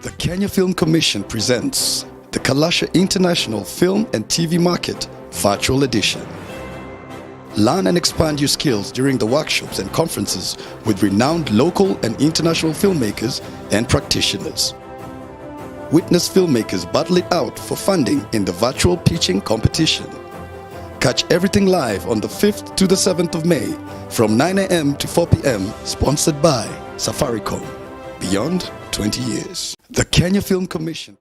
The Kenya Film Commission presents the Kalasha International Film and TV Market Virtual Edition. Learn and expand your skills during the workshops and conferences with renowned local and international filmmakers and practitioners. Witness filmmakers battle it out for funding in the virtual pitching competition. Catch everything live on the 5th to the 7th of May from 9 a.m. to 4 p.m. Sponsored by Safaricom. Beyond 20 years. The Kenya Film Commission.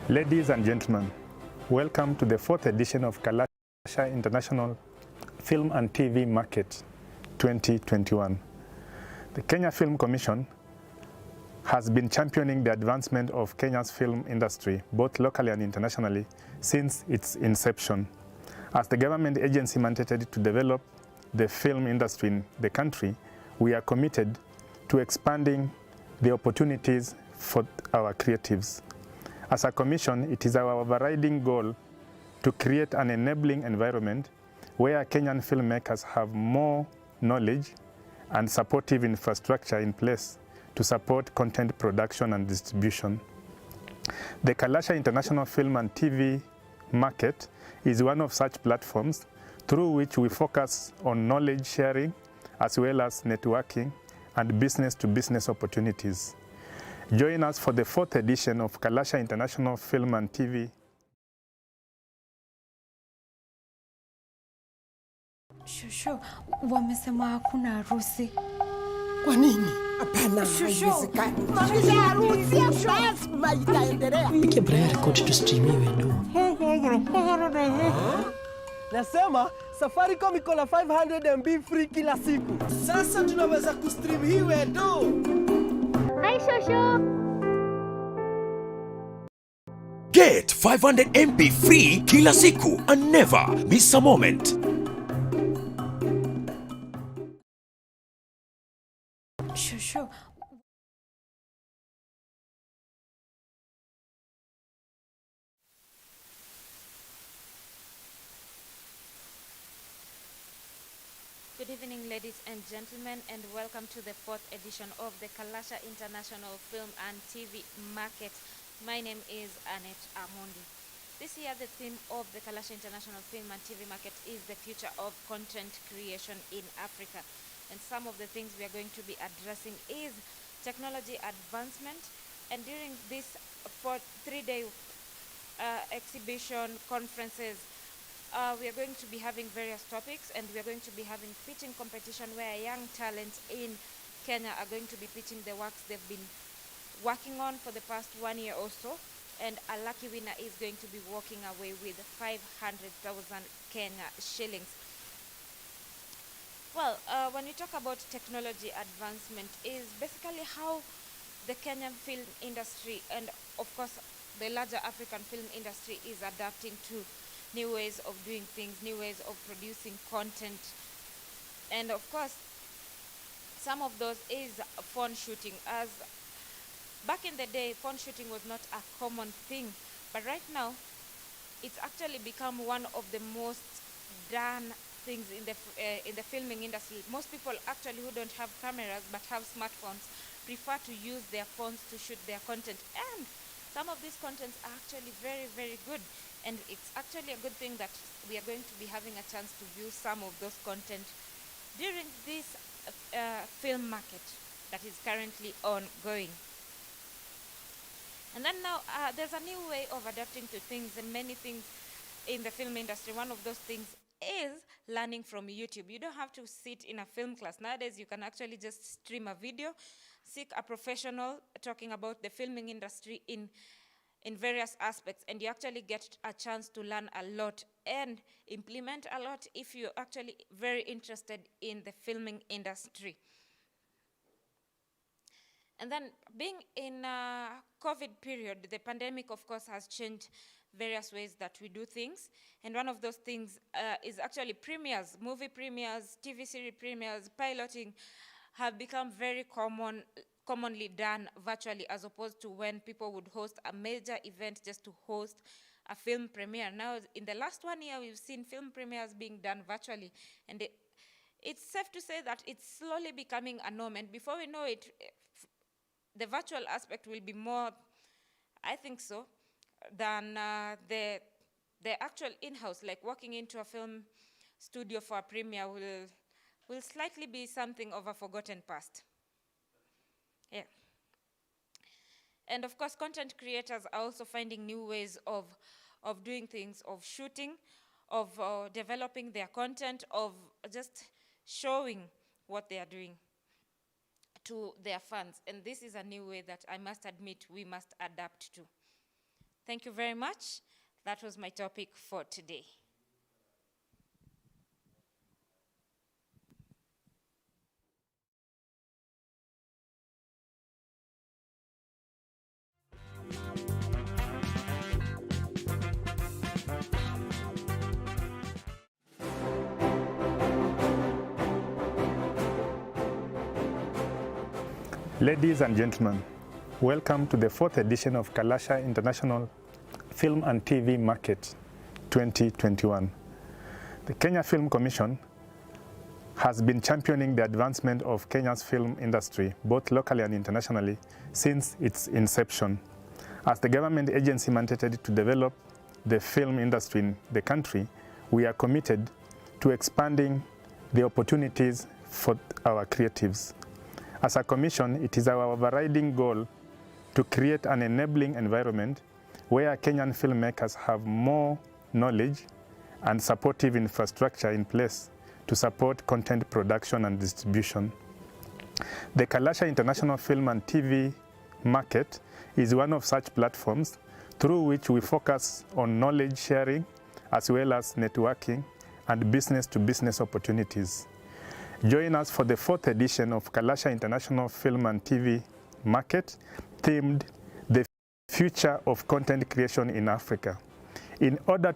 Ladies and gentlemen, welcome to the 4th edition of Kalasha International Film and TV Market 2021. The Kenya Film Commission has been championing the advancement of Kenya's film industry, both locally and internationally, since its inception. As the government agency mandated to develop the film industry in the country, we are committed to expanding the opportunities for our creatives. As a commission, it is our overriding goal to create an enabling environment where Kenyan filmmakers have more knowledge and supportive infrastructure in place to support content production and distribution. The Kalasha International Film and TV Market is one of such platforms through which we focus on knowledge sharing as well as networking and business-to-business opportunities. Join us for the 4th edition of Kalasha International Film and TV. Shushu, wamesema hakuna harusi. Kwa nini? Hapana, haiwezekani. Maisha ya harusi lazima itaendelea. Pike prayer record tustrimiwe do. Nasema Safaricom iko na 500 MB free kila siku. Sasa tunaweza kustream hiwe do. Hi Shosho. Get 500 MB free kila siku and never miss a moment. Shushu. Good evening, ladies and gentlemen, and welcome to the 4th edition of the Kalasha International Film and TV Market. My name is Annette Amondi. This year, the theme of the Kalasha International Film and TV Market is the future of content creation in Africa. And some of the things we are going to be addressing is technology advancement. And during this 3-day exhibition conferences, we are going to be having various topics, and we are going to be having pitching competition where young talents in Kenya are going to be pitching the works they've been working on for the past 1 year or so, and a lucky winner is going to be walking away with 500,000 Kenya shillings. Well, when we talk about technology advancement, is basically how the Kenyan film industry and of course the larger African film industry is adapting to new ways of doing things, new ways of producing content. And of course, some of those is phone shooting. As back in the day, phone shooting was not a common thing, but right now, it's actually become one of the most done things in the filming industry. Most people actually who don't have cameras but have smartphones prefer to use their phones to shoot their content, and some of these contents are actually very, very good. And it's actually a good thing that we are going to be having a chance to view some of those content during this film market that is currently ongoing. And then now there's a new way of adapting to things and many things in the film industry. One of those things is learning from YouTube. You don't have to sit in a film class. Nowadays, you can actually just stream a video, seek a professional talking about the filming industry in various aspects, and you actually get a chance to learn a lot and implement a lot if you're actually very interested in the filming industry. And then being in a COVID period, the pandemic of course has changed various ways that we do things. And one of those things is actually premieres, movie premieres, TV series premieres, piloting have become very commonly done virtually, as opposed to when people would host a major event just to host a film premiere. Now, in the last 1 year, we've seen film premieres being done virtually, and it's safe to say that it's slowly becoming a norm, and before we know it, the virtual aspect will be more, I think so, than the actual in-house, like walking into a film studio for a premiere will slightly be something of a forgotten past. Yeah. And of course, content creators are also finding new ways of doing things, of shooting, of developing their content, of just showing what they are doing to their fans. And this is a new way that I must admit we must adapt to. Thank you very much. That was my topic for today. Ladies and gentlemen, welcome to the 4th edition of Kalasha International Film and TV Market 2021. The Kenya Film Commission has been championing the advancement of Kenya's film industry, both locally and internationally, since its inception. As the government agency mandated to develop the film industry in the country, we are committed to expanding the opportunities for our creatives. As a commission, it is our overriding goal to create an enabling environment where Kenyan filmmakers have more knowledge and supportive infrastructure in place to support content production and distribution. The Kalasha International Film and TV Market is one of such platforms through which we focus on knowledge sharing as well as networking and business-to-business opportunities. Join us for the 4th edition of Kalasha International Film and TV Market, themed The Future of Content Creation in Africa. In order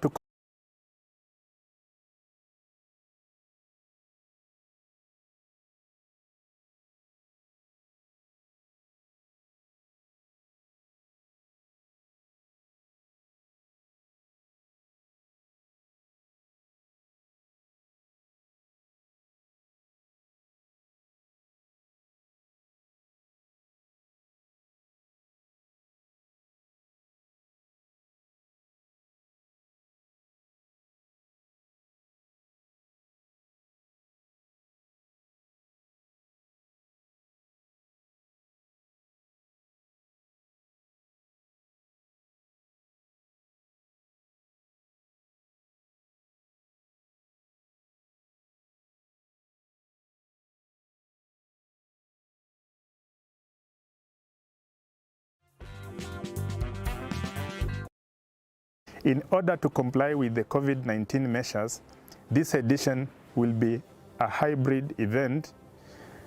to comply with the COVID-19 measures, this edition will be a hybrid event.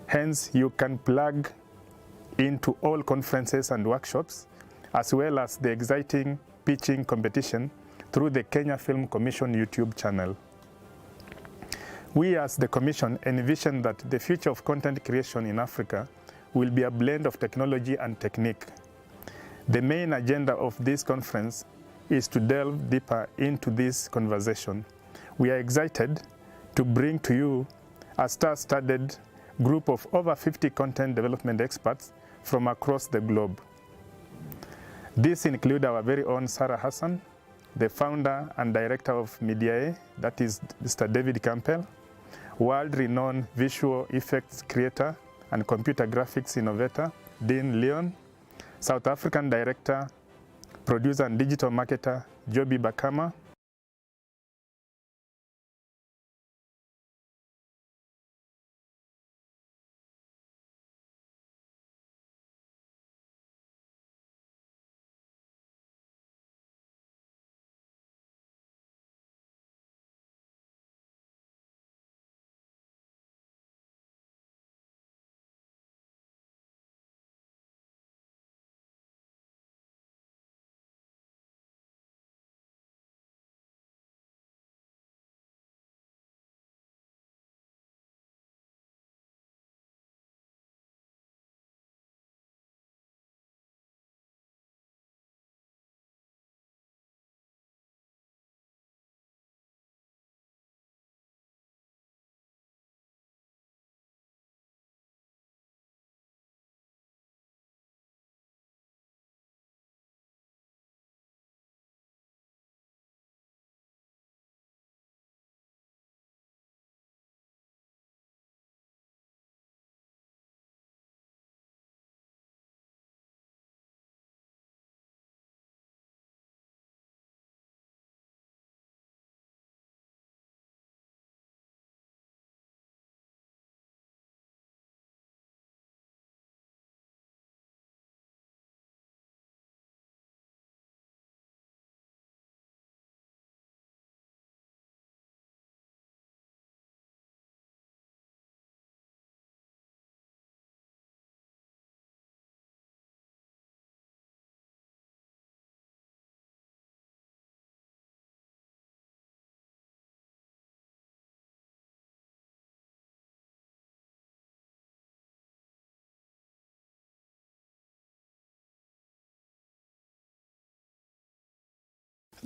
Hence, you can plug into all conferences and workshops, as well as the exciting pitching competition through the Kenya Film Commission YouTube channel. We as the Commission envision that the future of content creation in Africa will be a blend of technology and technique. The main agenda of this conference is to delve deeper into this conversation. We are excited to bring to you a star-studded group of over 50 content development experts from across the globe. These include our very own Sarah Hassan, the founder and director of Mediae, that is Mr. David Campbell, world-renowned visual effects creator and computer graphics innovator, Dean Leon, South African director, producer and digital marketer, Joby Bakama,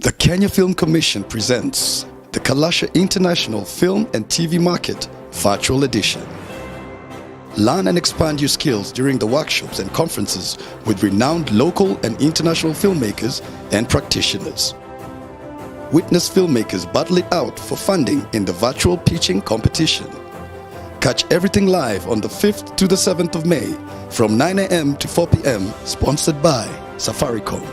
The Kenya Film Commission presents the Kalasha International Film and TV Market Virtual Edition. Learn and expand your skills during the workshops and conferences with renowned local and international filmmakers and practitioners. Witness filmmakers battle it out for funding in the virtual pitching competition. Catch everything live on the 5th to the 7th of May from 9 a.m. to 4 p.m. sponsored by Safaricom.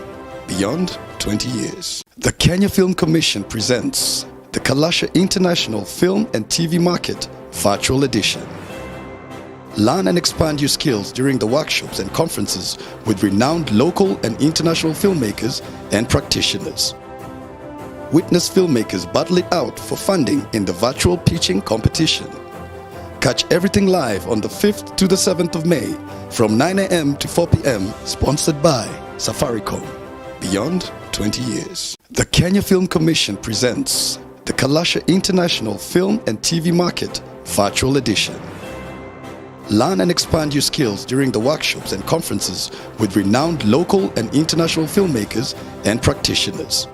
Beyond 20 years. The Kenya Film Commission presents the Kalasha International Film and TV Market Virtual Edition. Learn and expand your skills during the workshops and conferences with renowned local and international filmmakers and practitioners. Witness filmmakers battle it out for funding in the virtual pitching competition. Catch everything live on the 5th to the 7th of May from 9 a.m. to 4 p.m. sponsored by Safaricom. Beyond 20 years. The Kenya Film Commission presents the Kalasha International Film and TV Market Virtual Edition. Learn and expand your skills during the workshops and conferences with renowned local and international filmmakers and practitioners.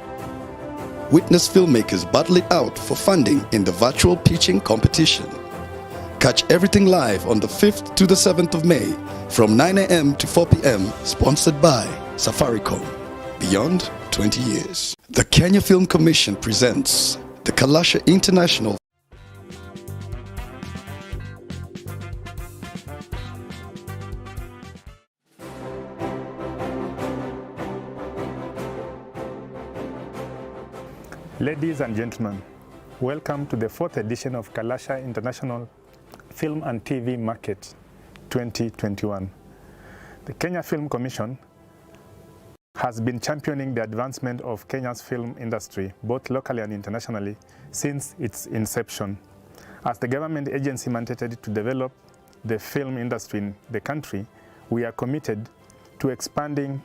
Witness filmmakers battle it out for funding in the virtual pitching competition. Catch everything live on the 5th to the 7th of May from 9 a.m. to 4 p.m. sponsored by Safaricom. Beyond 20 years. The Kenya Film Commission presents the Kalasha International. Ladies and gentlemen, welcome to the 4th edition of Kalasha International Film and TV Market 2021. The Kenya Film Commission has been championing the advancement of Kenya's film industry, both locally and internationally, since its inception. As the government agency mandated to develop the film industry in the country, we are committed to expanding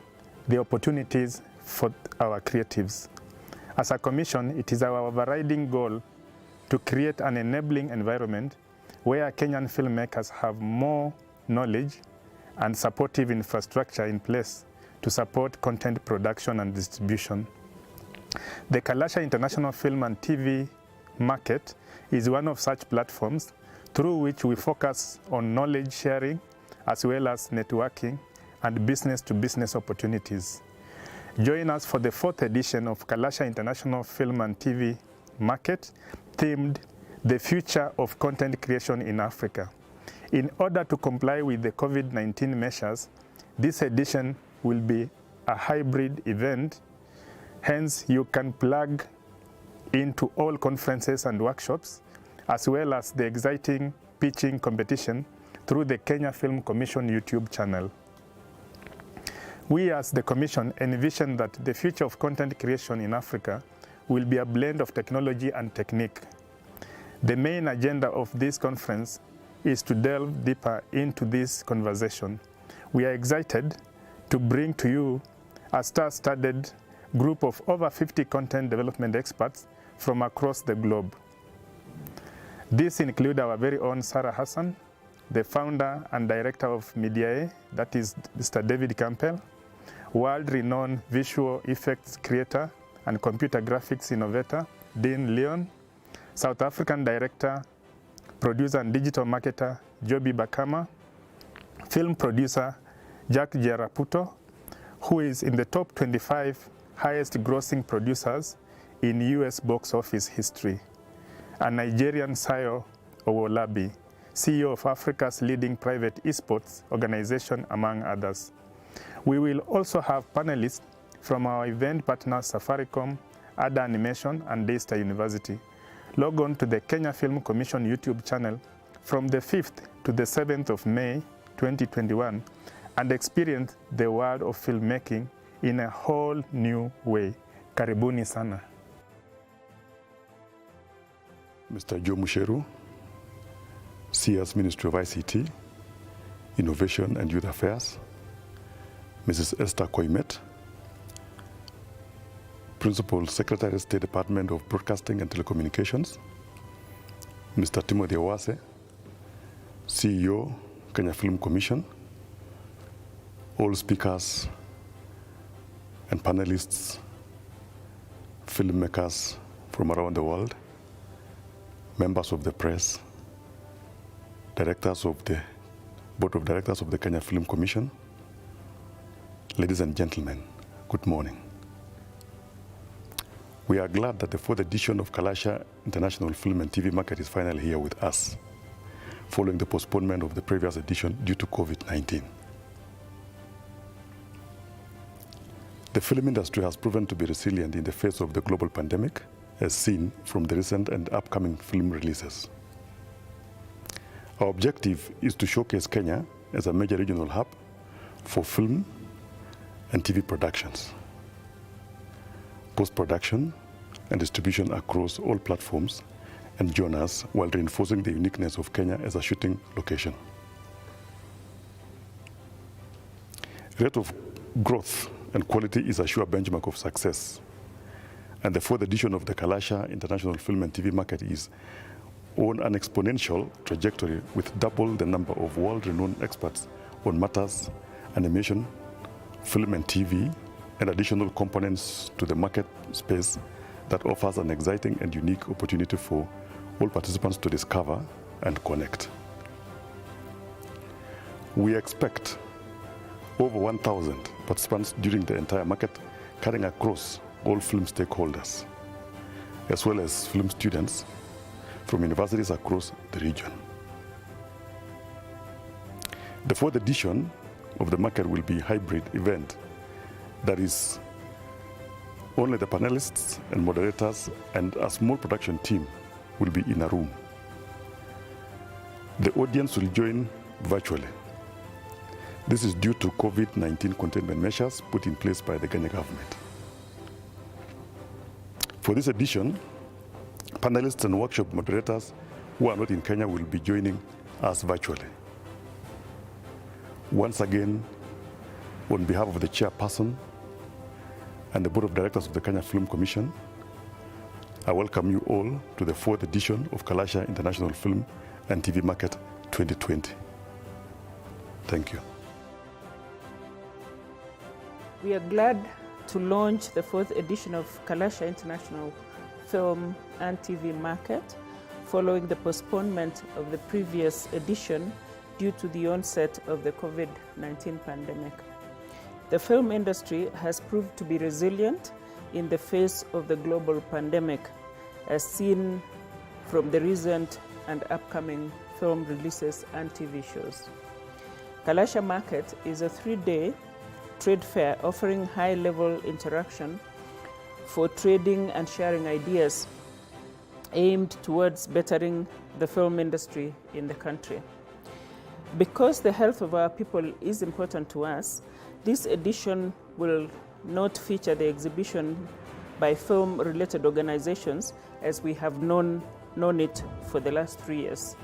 the opportunities for our creatives. As a commission, it is our overriding goal to create an enabling environment where Kenyan filmmakers have more knowledge and supportive infrastructure in place to support content production and distribution. The Kalasha International Film and TV Market is one of such platforms through which we focus on knowledge sharing as well as networking and business-to-business opportunities. Join us for the 4th edition of Kalasha International Film and TV Market, themed The Future of Content Creation in Africa. In order to comply with the COVID-19 measures, this edition will be a hybrid event. Hence, you can plug into all conferences and workshops, as well as the exciting pitching competition through the Kenya Film Commission YouTube channel. We as the Commission envision that the future of content creation in Africa will be a blend of technology and technique. The main agenda of this conference is to delve deeper into this conversation. We are excited to bring to you a star-studded group of over 50 content development experts from across the globe. These include our very own Sarah Hassan, the founder and director of Mediae, that is Mr. David Campbell, world-renowned visual effects creator and computer graphics innovator, Dean Leon, South African director, producer and digital marketer, Joby Bakama, film producer, Jack Jeraputo, who is in the top 25 highest grossing producers in US box office history, and Nigerian Sayo Owolabi, CEO of Africa's leading private esports organization, among others. We will also have panelists from our event partners Safaricom, Ada Animation, and Daystar University. Log on to the Kenya Film Commission YouTube channel from the 5th to the 7th of May 2021 and experience the world of filmmaking in a whole new way. Karibuni sana. Mr. Joe Musheru, CS Ministry of ICT, Innovation and Youth Affairs, Mrs. Esther Koimet, Principal Secretary, State Department of Broadcasting and Telecommunications, Mr. Timothy Owase, CEO, Kenya Film Commission, all speakers and panelists filmmakers from around the world, members of the press, directors of the Board of Directors of the Kenya Film Commission, ladies and gentlemen, good morning. We are glad that the fourth edition of Kalasha International Film and TV Market is finally here with us, following the postponement of the previous edition due to COVID-19. The film industry has proven to be resilient in the face of the global pandemic, as seen from the recent and upcoming film releases. Our objective is to showcase Kenya as a major regional hub for film and TV productions, post-production and distribution across all platforms and genres, while reinforcing the uniqueness of Kenya as a shooting location. Rate of growth and quality is a sure benchmark of success, and the fourth edition of the Kalasha International Film and TV Market is on an exponential trajectory with double the number of world-renowned experts on matters, animation, film and TV, and additional components to the market space that offers an exciting and unique opportunity for all participants to discover and connect. We expect over 1,000 participants during the entire market, cutting across all film stakeholders, as well as film students from universities across the region. The fourth edition of the market will be a hybrid event that is only the panelists and moderators and a small production team will be in a room. The audience will join virtually. This is due to COVID-19 containment measures put in place by the Kenya government. For this edition, panelists and workshop moderators who are not in Kenya will be joining us virtually. Once again, on behalf of the chairperson and the Board of Directors of the Kenya Film Commission, I welcome you all to the fourth edition of Kalasha International Film and TV Market 2020. Thank you. We are glad to launch the fourth edition of Kalasha International Film and TV Market following the postponement of the previous edition due to the onset of the COVID-19 pandemic. The film industry has proved to be resilient in the face of the global pandemic, as seen from the recent and upcoming film releases and TV shows. Kalasha Market is a 3-day trade fair offering high-level interaction for trading and sharing ideas aimed towards bettering the film industry in the country. Because the health of our people is important to us, this edition will not feature the exhibition by film-related organizations as we have known it for the last 3 years.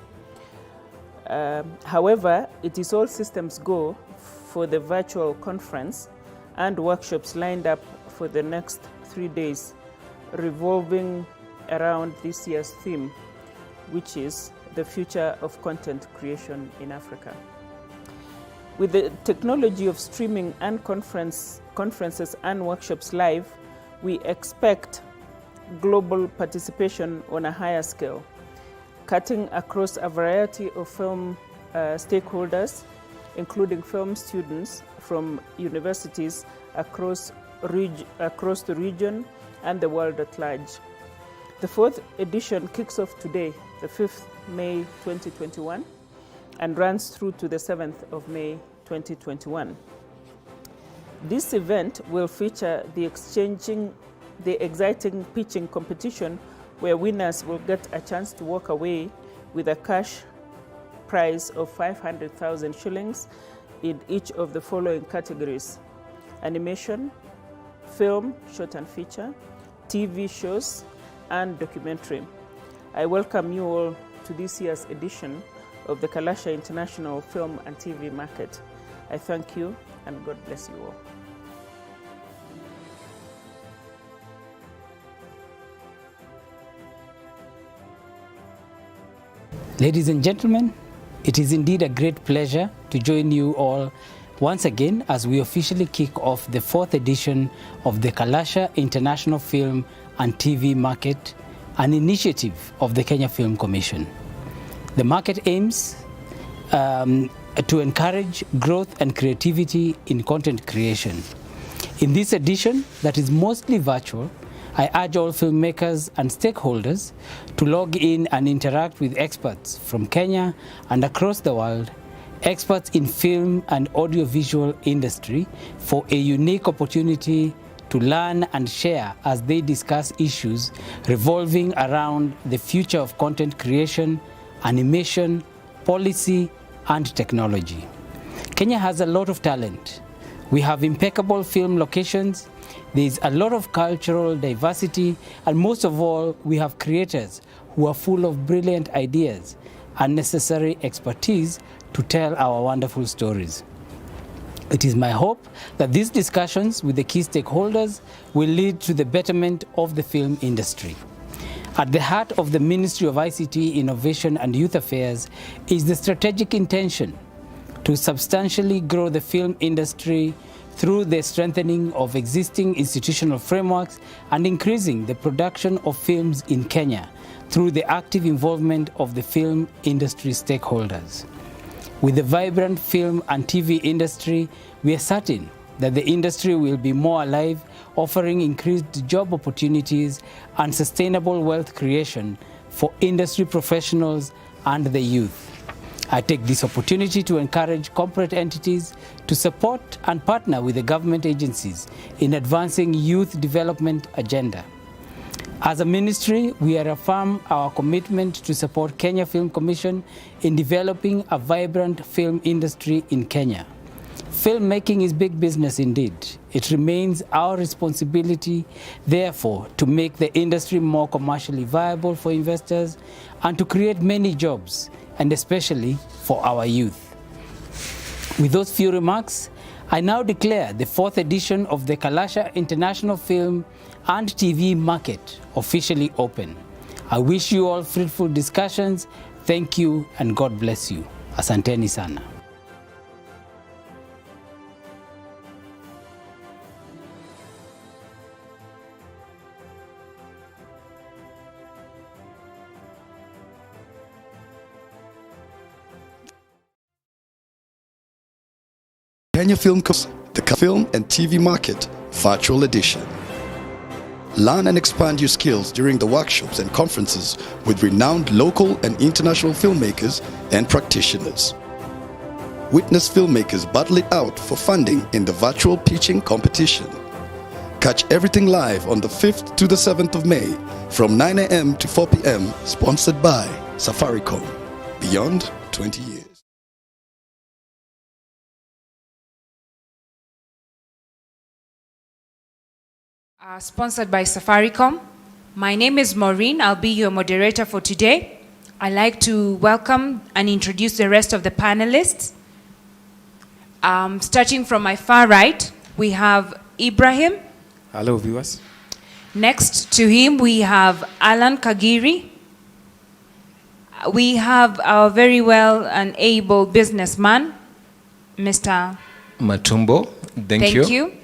However, it is all systems go for the virtual conference and workshops lined up for the next 3 days, revolving around this year's theme, which is the future of content creation in Africa. With the technology of streaming and conferences and workshops live, we expect global participation on a higher scale, cutting across a variety of film stakeholders, including film students from universities across the region and the world at large. The fourth edition kicks off today, the 5th May 2021, and runs through to the 7th of May 2021. This event will feature the exciting pitching competition where winners will get a chance to walk away with a cash prize of 500,000 shillings in each of the following categories: animation, film, short and feature, TV shows, and documentary. I welcome you all to this year's edition of the Kalasha International Film and TV Market. I thank you and God bless you all. Ladies and gentlemen, it is indeed a great pleasure to join you all once again as we officially kick off the 4th edition of the Kalasha International Film and TV Market, an initiative of the Kenya Film Commission. The market aims to encourage growth and creativity in content creation. In this edition, that is mostly virtual, I urge all filmmakers and stakeholders to log in and interact with experts from Kenya and across the world, experts in film and audiovisual industry, for a unique opportunity to learn and share as they discuss issues revolving around the future of content creation, animation, policy, and technology. Kenya has a lot of talent. We have impeccable film locations, there is a lot of cultural diversity, and most of all, we have creators who are full of brilliant ideas and necessary expertise to tell our wonderful stories. It is my hope that these discussions with the key stakeholders will lead to the betterment of the film industry. At the heart of the Ministry of ICT, Innovation and Youth Affairs is the strategic intention to substantially grow the film industry through the strengthening of existing institutional frameworks and increasing the production of films in Kenya through the active involvement of the film industry stakeholders. With the vibrant film and TV industry, we are certain that the industry will be more alive, offering increased job opportunities and sustainable wealth creation for industry professionals and the youth. I take this opportunity to encourage corporate entities to support and partner with the government agencies in advancing youth development agenda. As a ministry, we reaffirm our commitment to support Kenya Film Commission in developing a vibrant film industry in Kenya. Filmmaking is big business indeed. It remains our responsibility, therefore, to make the industry more commercially viable for investors and to create many jobs, and especially for our youth. With those few remarks, I now declare the 4th edition of the Kalasha International Film and TV Market officially open. I wish you all fruitful discussions. Thank you and God bless you. Asanteni sana. Kenya Film the Film and TV Market Virtual Edition. Learn and expand your skills during the workshops and conferences with renowned local and international filmmakers and practitioners. Witness filmmakers battle it out for funding in the virtual pitching competition. Catch everything live on the 5th to the 7th of May from 9 a.m. to 4 p.m. Sponsored by Safaricom. Beyond 20 years. Sponsored by Safaricom. My name is Maureen. I'll be your moderator for today. I'd like to welcome and introduce the rest of the panelists. Starting from my far right, we have Ibrahim. Hello, viewers. Next to him, we have Alan Kagiri. We have our very well and able businessman, Mr. Matumbo. Thank you.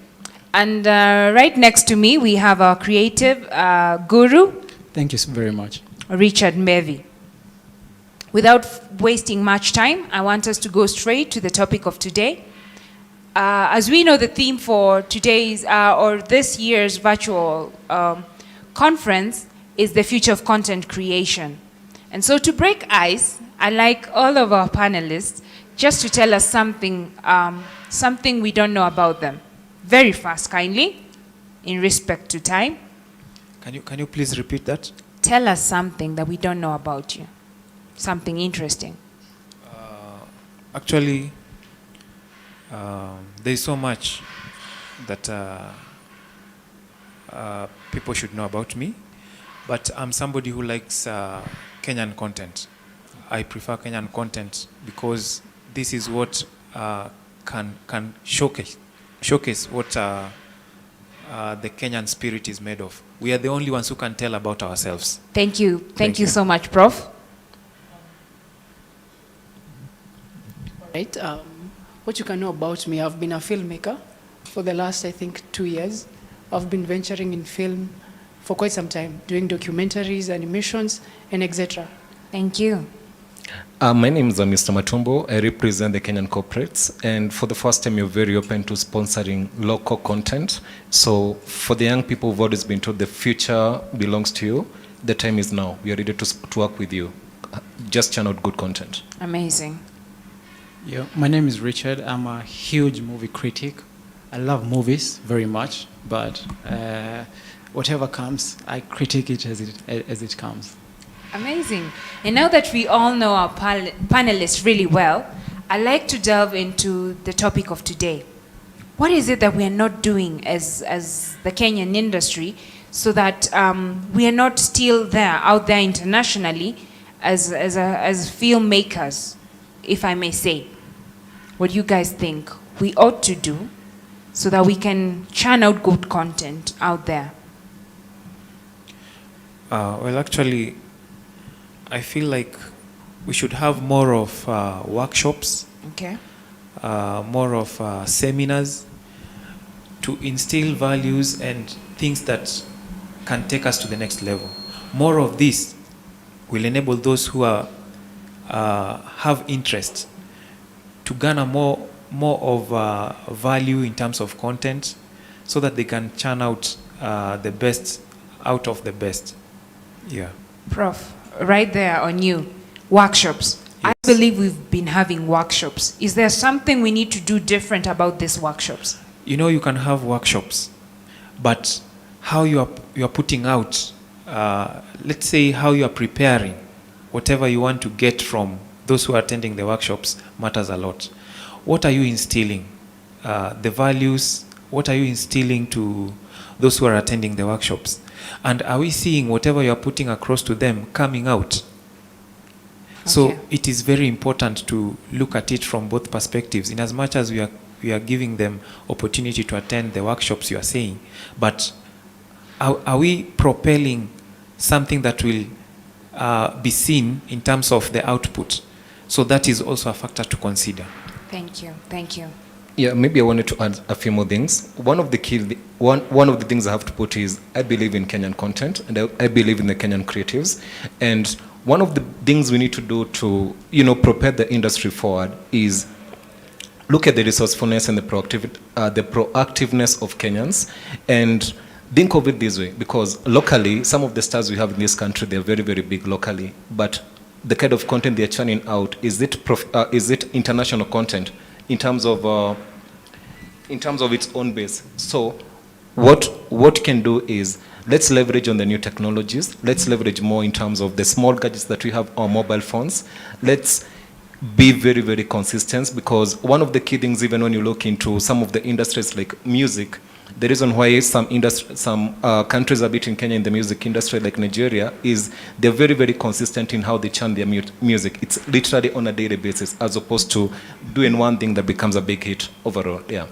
And right next to me, we have our creative guru. Thank you very much. Richard Mevy. Without wasting much time, I want us to go straight to the topic of today. As we know, the theme for today's or this year's virtual conference is the future of content creation. And so to break ice, I'd like all of our panelists just to tell us something, something we don't know about them. Very fast, kindly, in respect to time. Can you please repeat that? Tell us something that we don't know about you. Something interesting. Actually, there's so much that people should know about me, but I'm somebody who likes Kenyan content. I prefer Kenyan content because this is what can showcase what the Kenyan spirit is made of. We are the only ones who can tell about ourselves. Thank you. Thank you so much, Prof. Right. what you can know about me, I've been a filmmaker for the last, I think, 2 years. I've been venturing in film for quite some time, doing documentaries, animations, and etc. Thank you. My name is Mr. Matumbo. I represent the Kenyan corporates, and for the first time, you're very open to sponsoring local content. So for the young people who've always been told the future belongs to you, the time is now. We are ready to work with you. Just churn out good content. Amazing. Yeah, my name is Richard. I'm a huge movie critic. I love movies very much, but whatever comes, I critique it as it comes. Amazing. And now that we all know our panelists really well, I'd like to delve into the topic of today. What is it that we are not doing as the Kenyan industry so that we are not still out there internationally as filmmakers, if I may say? What do you guys think we ought to do so that we can churn out good content out there? Well, actually, I feel like we should have more of workshops, okay, more of seminars to instill values and things that can take us to the next level. More of this will enable those who have interest to garner more of value in terms of content, so that they can churn out the best out of the best. Yeah. Prof, right there on you, workshops. Yes. I believe we've been having workshops. Is there something we need to do different about these workshops? You know, you can have workshops, but how you are putting out, let's say how you are preparing, whatever you want to get from those who are attending the workshops matters a lot. What are you instilling? The values, what are you instilling to those who are attending the workshops? And are we seeing whatever you are putting across to them coming out? Okay. So it is very important to look at it from both perspectives, in as much as we are giving them opportunity to attend the workshops you are saying. But are we propelling something that will be seen in terms of the output? So that is also a factor to consider. Thank you. Thank you. Yeah, maybe I wanted to add a few more things. One of the things I have to put is I believe in Kenyan content, and I believe in the Kenyan creatives. And one of the things we need to do to, propel the industry forward is look at the resourcefulness and the proactiveness of Kenyans, and think of it this way, because locally, some of the stars we have in this country, they're very, very big locally, but the kind of content they're churning out, is it international content in terms of its own base? So what you can do is, let's leverage on the new technologies. Let's leverage more in terms of the small gadgets that we have on mobile phones. Let's be very, very consistent, because one of the key things, even when you look into some of the industries like music, the reason why some countries are beating Kenya in the music industry, like Nigeria, is they're very, very consistent in how they churn their music. It's literally on a daily basis, as opposed to doing one thing that becomes a big hit overall. Yeah.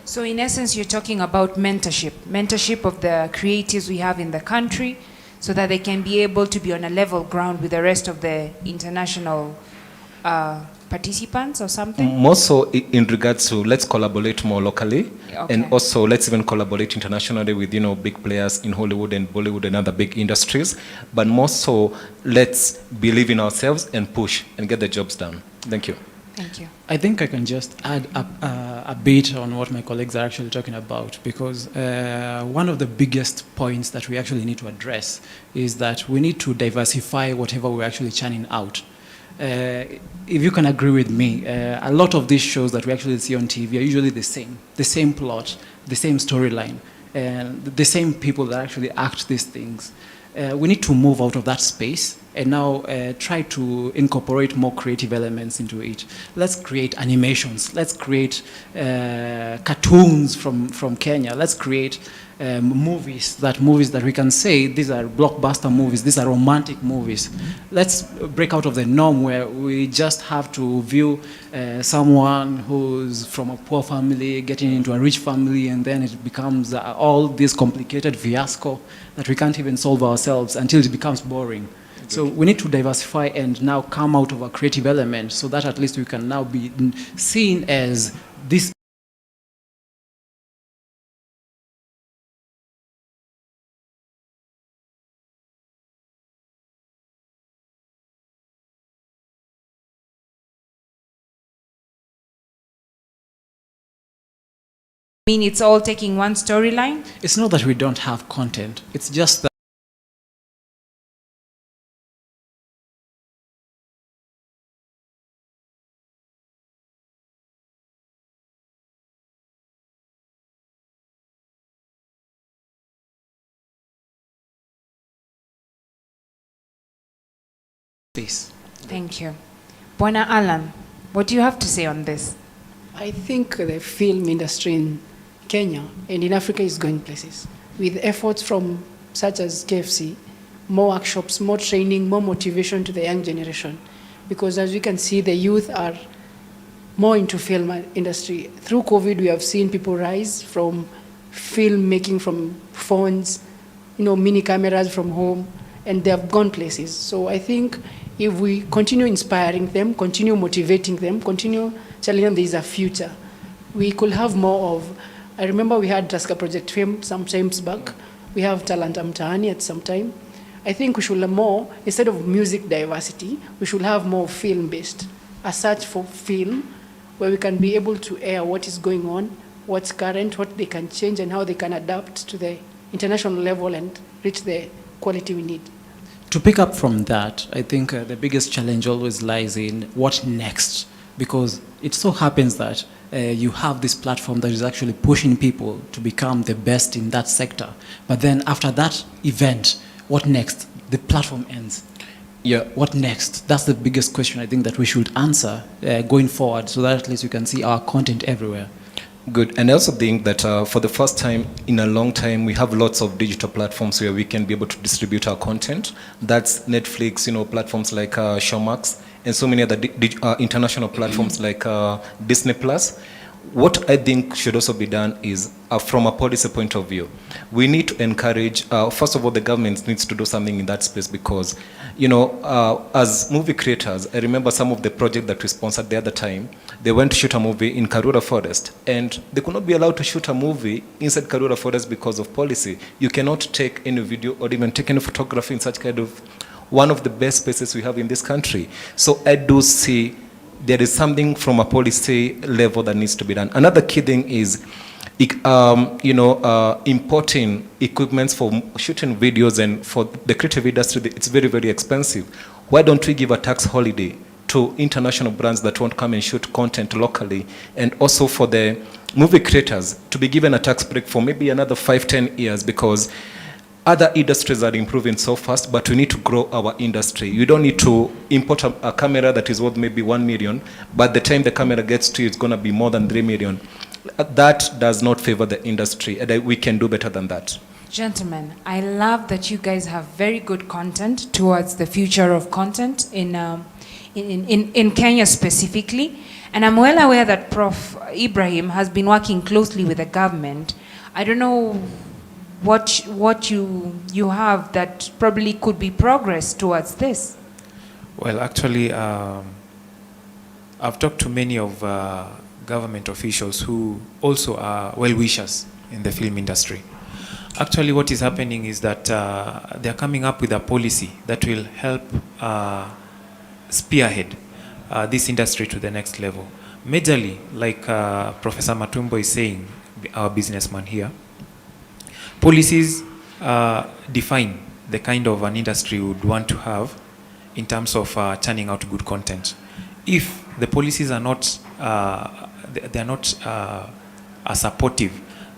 So in essence, you're talking about mentorship of the creatives we have in the country, so that they can be able to be on a level ground with the rest of the international participants or something? More so in regards to, let's collaborate more locally, okay, and also let's even collaborate internationally with big players in Hollywood and Bollywood and other big industries. But more so, let's believe in ourselves and push and get the jobs done. Thank you. Thank you. I think I can just add a bit on what my colleagues are actually talking about, because one of the biggest points that we actually need to address is that we need to diversify whatever we're actually churning out. If you can agree with me, a lot of these shows that we actually see on TV are usually the same plot, the same storyline, and the same people that actually act these things. We need to move out of that space and now try to incorporate more creative elements into it. Let's create animations. Let's create cartoons from Kenya. Let's create movies that we can say these are blockbuster movies, these are romantic movies. Let's break out of the norm where we just have to view someone who's from a poor family getting into a rich family, and then it becomes all this complicated fiasco that we can't even solve ourselves until it becomes boring. So we need to diversify and now come out of a creative element so that at least we can now be seen as this. Mean it's all taking one storyline? It's not that we don't have content. It's just that space. Thank you. Bwana Alan, what do you have to say on this? I think the film industry in Kenya and in Africa is going places with efforts from such as KFC, more workshops, more training, more motivation to the young generation. Because as we can see, the youth are more into film industry. Through COVID, we have seen people rise from film making from phones, mini cameras from home, and they have gone places. So I think if we continue inspiring them, continue motivating them, continue telling them there is a future, we could have more of, I remember we had Tusker Project Film some times back. We have Talanta Mtaani at some time. I think we should have more, instead of music diversity, we should have more film-based, a search for film where we can be able to air what is going on, what's current, what they can change, and how they can adapt to the international level and reach the quality we need. to pick up from that, I think the biggest challenge always lies in what next, because it so happens that you have this platform that is actually pushing people to become the best in that sector. But then after that event, what next? The platform ends. Yeah, what next? That's the biggest question I think that we should answer going forward, so that at least you can see our content everywhere. Good. And I also think that for the first time in a long time, we have lots of digital platforms where we can be able to distribute our content. That's Netflix, platforms like Showmax, and so many other international platforms like Disney Plus. What I think should also be done is, from a policy point of view, we need to encourage, first of all, the government needs to do something in that space because, as movie creators, I remember some of the projects that we sponsored the other time. They went to shoot a movie in Karura Forest, and they could not be allowed to shoot a movie inside Karura Forest because of policy. You cannot take any video or even take any photography in such kind of one of the best spaces we have in this country. So I do see there is something from a policy level that needs to be done. Another key thing is, importing equipments for shooting videos, and for the creative industry, it's very, very expensive. Why don't we give a tax holiday to international brands that won't come and shoot content locally, and also for the movie creators to be given a tax break for maybe another 5-10 years, because other industries are improving so fast, but we need to grow our industry. You don't need to import a camera that is worth maybe 1 million, but the time the camera gets to you, it's going to be more than 3 million. That does not favor the industry, and we can do better than that. Gentlemen, I love that you guys have very good content towards the future of content in Kenya specifically. And I'm well aware that Prof. Ibrahim has been working closely with the government. I don't know what you have that probably could be progress towards this. Well, actually, I've talked to many of government officials who also are well-wishers in the film industry. Actually, what is happening is that they're coming up with a policy that will help spearhead this industry to the next level. Majorly, like Professor Matumbo is saying, our businessman here, policies define the kind of an industry we would want to have in terms of churning out good content. If the policies are not, supportive,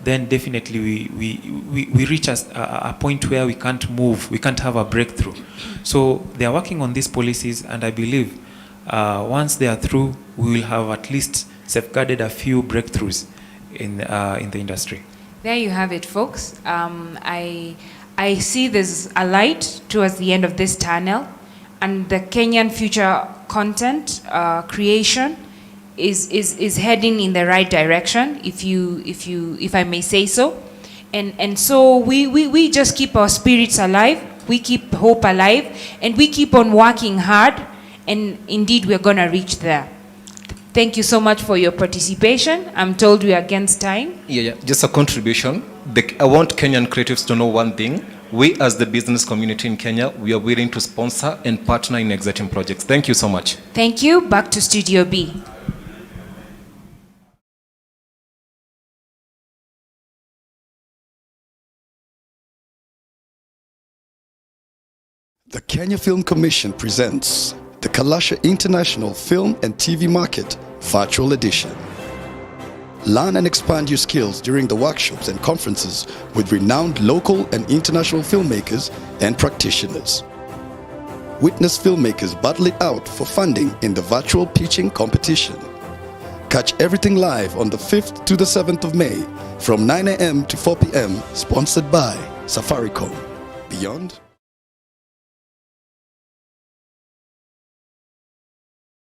then definitely we reach a point where we can't move, we can't have a breakthrough. So they are working on these policies, and I believe once they are through, we will have at least safeguarded a few breakthroughs in the industry. There you have it, folks. I see there's a light towards the end of this tunnel, and the Kenyan future content creation is heading in the right direction, if I may say so. And so we just keep our spirits alive, we keep hope alive, and we keep on working hard, and indeed we're going to reach there. Thank you so much for your participation. I'm told we are against time. Yeah, just a contribution. I want Kenyan creatives to know one thing. We as the business community in Kenya, we are willing to sponsor and partner in exciting projects. Thank you so much. Thank you. Back to Studio B. The Kenya Film Commission presents the Kalasha International Film and TV Market Virtual Edition. Learn and expand your skills during the workshops and conferences with renowned local and international filmmakers and practitioners. Witness filmmakers battle it out for funding in the virtual pitching competition. Catch everything live on the 5th to the 7th of May from 9 a.m. to 4 p.m. sponsored by Safaricom. Beyond